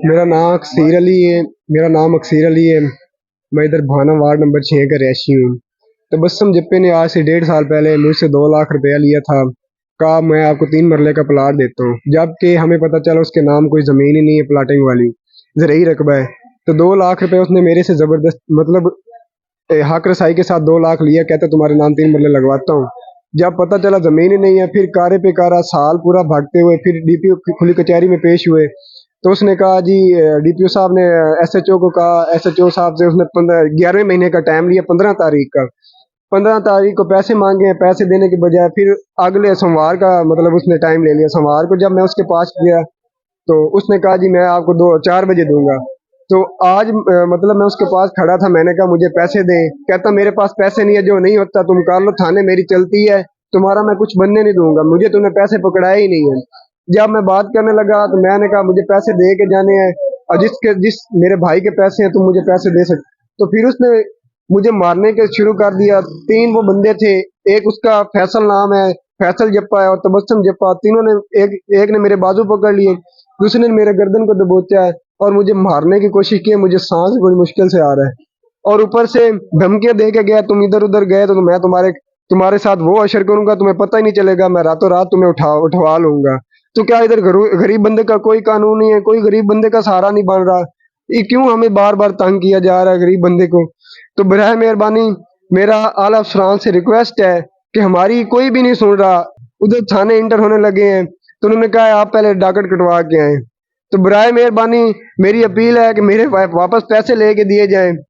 मेरा नाम अक्सीर अली है। मेरा नाम अक्सीर अली है। मैं इधर भाना वार्ड नंबर 6 का रहायशी हूँ। तबस्सुम जप्पे ने आज से 1.5 साल पहले मुझसे 2 लाख रुपया लिया था। कहा मैं आपको 3 मरले का प्लाट देता हूँ, जबकि हमें पता चला उसके नाम कोई ज़मीन ही नहीं है प्लाटिंग वाली, ज़रई रकबा है। तो 2 लाख रुपए उसने मेरे से ज़बरदस्त मतलब हक रसाई के साथ 2 लाख लिया। कहता तुम्हारे नाम 3 मरले लगवाता हूँ। जब पता चला ज़मीन ही नहीं है, फिर कारे पे कारा साल पूरा भागते हुए फिर डीपीओ की खुली कचहरी में पेश हुए। तो उसने कहा जी, डीपीओ साहब ने एसएचओ को कहा, एसएचओ साहब से उसने 11वें महीने का टाइम लिया, 15 तारीख का। 15 तारीख को पैसे मांगे हैं, पैसे देने के बजाय फिर अगले सोमवार का मतलब उसने टाइम ले लिया। सोमवार को जब मैं उसके पास गया तो उसने कहा जी मैं आपको 4 बजे दूंगा। तो आज मतलब मैं उसके पास खड़ा था, मैंने कहा मुझे पैसे दे। कहता मेरे पास पैसे नहीं है, जो नहीं होता तुम कर लो, थाने मेरी चलती है, तुम्हारा मैं कुछ बनने नहीं दूंगा, मुझे तूने पैसे पकड़ाए ही नहीं है। जब मैं बात करने लगा तो मैंने कहा मुझे पैसे दे के जाने हैं, और जिस मेरे भाई के पैसे हैं तुम मुझे पैसे दे सकते। तो फिर उसने मुझे मारने के शुरू कर दिया। 3 वो बंदे थे, एक उसका फैसल नाम है, फैसल जप्पा है, और तबस्सुम जप्पा। तीनों ने एक ने मेरे बाजू पकड़ लिए, दूसरे ने मेरे गर्दन को दबोचा है और मुझे मारने की कोशिश की है। मुझे सांस बड़ी मुश्किल से आ रहा है, और ऊपर से धमकियां दे के गया, तुम इधर उधर गए तो मैं तुम्हारे साथ वो अशर करूंगा, तुम्हें पता ही नहीं चलेगा, मैं रातों रात तुम्हें उठवा लूंगा। तो क्या इधर गरीब बंदे का कोई कानून नहीं है, कोई गरीब बंदे का सहारा नहीं बन रहा? ये क्यों हमें बार बार तंग किया जा रहा है गरीब बंदे को? तो बराह मेहरबानी मेरा आला अफसरान से रिक्वेस्ट है कि हमारी कोई भी नहीं सुन रहा। उधर थाने इंटर होने लगे हैं तो उन्होंने कहा है आप पहले डॉक्यूमेंट कटवा के आए। तो बराए मेहरबानी मेरी अपील है कि मेरे वापस पैसे लेके दिए जाएं।